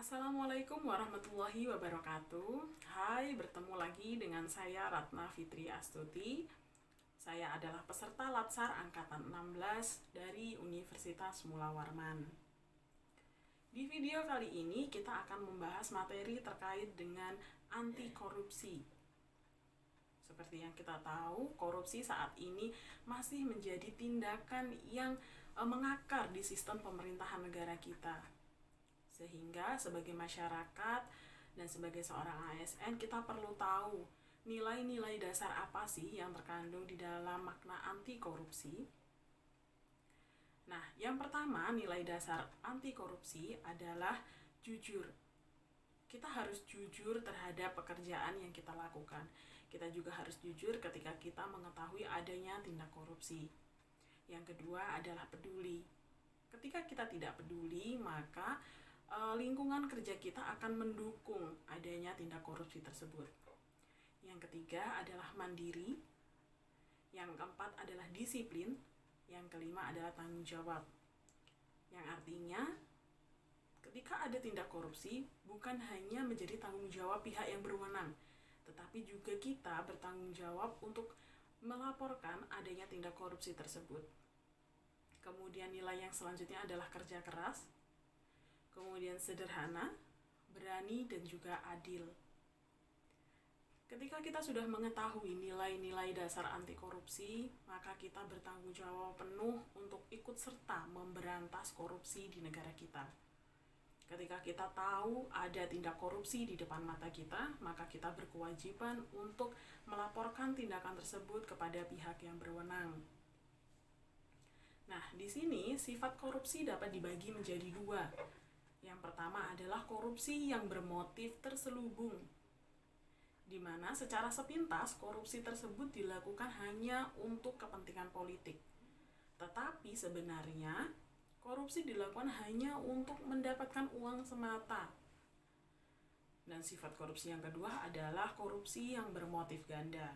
Assalamualaikum warahmatullahi wabarakatuh. Hai, bertemu lagi dengan saya Ratna Fitri Astuti. Saya adalah peserta Latsar Angkatan 16 dari Universitas Mula Warman. Di video kali ini kita akan membahas materi terkait dengan anti korupsi. Seperti yang kita tahu, korupsi saat ini masih menjadi tindakan yang mengakar di sistem pemerintahan negara kita. Sehingga sebagai masyarakat dan sebagai seorang ASN kita perlu tahu nilai-nilai dasar apa sih yang terkandung di dalam makna anti korupsi. Nah, yang pertama nilai dasar anti korupsi adalah jujur. Kita harus jujur terhadap pekerjaan yang kita lakukan. Kita juga harus jujur ketika kita mengetahui adanya tindak korupsi. Yang kedua adalah peduli. Ketika kita tidak peduli, maka lingkungan kerja kita akan mendukung adanya tindak korupsi tersebut. Yang ketiga adalah mandiri. Yang keempat adalah disiplin. Yang kelima adalah tanggung jawab. Yang artinya ketika ada tindak korupsi bukan hanya menjadi tanggung jawab pihak yang berwenang, tetapi juga kita bertanggung jawab untuk melaporkan adanya tindak korupsi tersebut. Kemudian nilai yang selanjutnya adalah kerja keras, kemudian sederhana, berani, dan juga adil. Ketika kita sudah mengetahui nilai-nilai dasar anti korupsi, maka kita bertanggung jawab penuh untuk ikut serta memberantas korupsi di negara kita. Ketika kita tahu ada tindak korupsi di depan mata kita, maka kita berkewajiban untuk melaporkan tindakan tersebut kepada pihak yang berwenang. Nah, di sini sifat korupsi dapat dibagi menjadi dua. Yang pertama adalah korupsi yang bermotif terselubung, di mana secara sepintas korupsi tersebut dilakukan hanya untuk kepentingan politik. Tetapi sebenarnya korupsi dilakukan hanya untuk mendapatkan uang semata. Dan sifat korupsi yang kedua adalah korupsi yang bermotif ganda.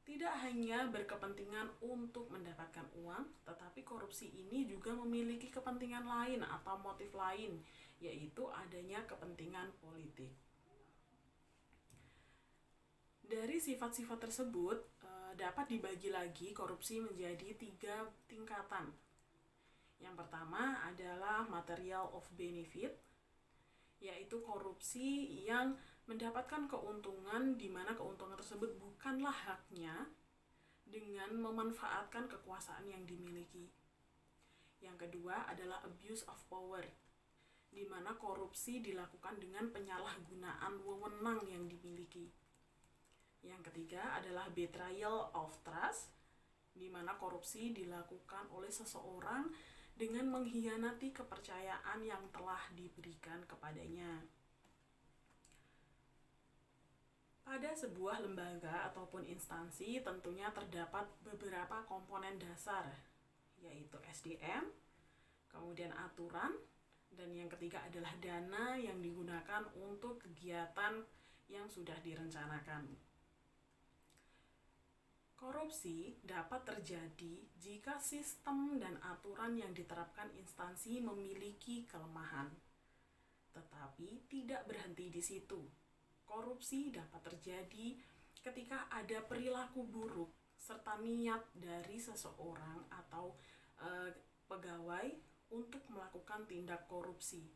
Tidak hanya berkepentingan untuk mendapatkan uang, tetapi korupsi ini juga memiliki kepentingan lain atau motif lain, yaitu adanya kepentingan politik. Dari sifat-sifat tersebut, dapat dibagi lagi korupsi menjadi 3 tingkatan. Yang pertama adalah material of benefit, yaitu korupsi yang mendapatkan keuntungan di mana keuntungan tersebut bukanlah haknya dengan memanfaatkan kekuasaan yang dimiliki. Yang kedua adalah abuse of power, di mana korupsi dilakukan dengan penyalahgunaan wewenang yang dimiliki. Yang ketiga adalah betrayal of trust, di mana korupsi dilakukan oleh seseorang dengan mengkhianati kepercayaan yang telah diberikan kepadanya. Pada sebuah lembaga ataupun instansi tentunya terdapat beberapa komponen dasar, yaitu SDM, kemudian aturan, dan yang ketiga adalah dana yang digunakan untuk kegiatan yang sudah direncanakan. Korupsi dapat terjadi jika sistem dan aturan yang diterapkan instansi memiliki kelemahan. Tetapi tidak berhenti di situ. Korupsi dapat terjadi ketika ada perilaku buruk serta niat dari seseorang atau pegawai untuk melakukan tindak korupsi.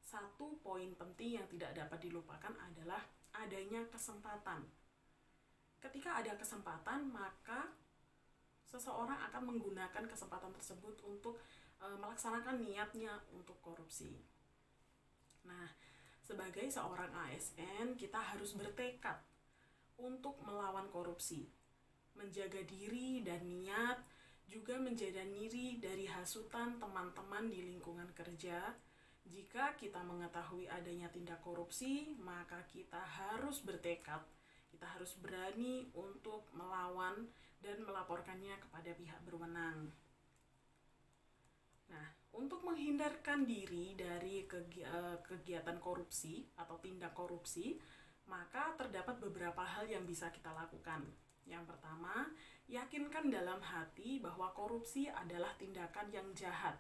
Satu poin penting yang tidak dapat dilupakan adalah adanya kesempatan. Ketika ada kesempatan, maka seseorang akan menggunakan kesempatan tersebut untuk melaksanakan niatnya untuk korupsi. Nah, sebagai seorang ASN, kita harus bertekad untuk melawan korupsi, menjaga diri dan niat, juga menjaga diri dari hasutan teman-teman di lingkungan kerja. Jika kita mengetahui adanya tindak korupsi, maka kita harus bertekad, kita harus berani untuk melawan dan melaporkannya kepada pihak berwenang. Nah, untuk menghindarkan diri dari kegiatan korupsi atau tindak korupsi, maka terdapat beberapa hal yang bisa kita lakukan. Yang pertama, yakinkan dalam hati bahwa korupsi adalah tindakan yang jahat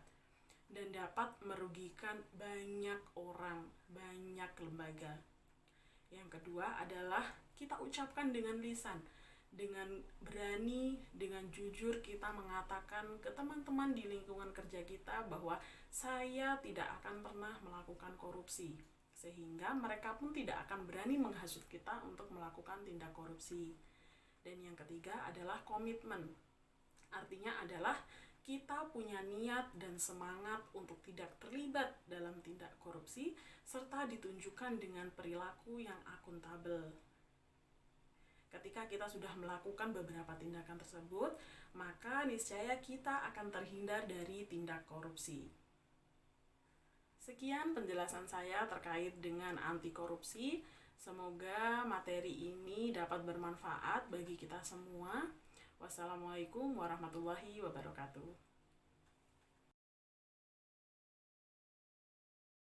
dan dapat merugikan banyak orang, banyak lembaga. Yang kedua adalah kita ucapkan dengan lisan, dengan berani, dengan jujur kita mengatakan ke teman-teman di lingkungan kerja kita bahwa saya tidak akan pernah melakukan korupsi, sehingga mereka pun tidak akan berani menghasut kita untuk melakukan tindak korupsi. Dan yang ketiga adalah komitmen. Artinya adalah kita punya niat dan semangat untuk tidak terlibat dalam tindak korupsi, serta ditunjukkan dengan perilaku yang akuntabel. Ketika kita sudah melakukan beberapa tindakan tersebut, maka niscaya kita akan terhindar dari tindak korupsi. Sekian penjelasan saya terkait dengan anti korupsi. Semoga materi ini dapat bermanfaat bagi kita semua. Wassalamualaikum warahmatullahi wabarakatuh.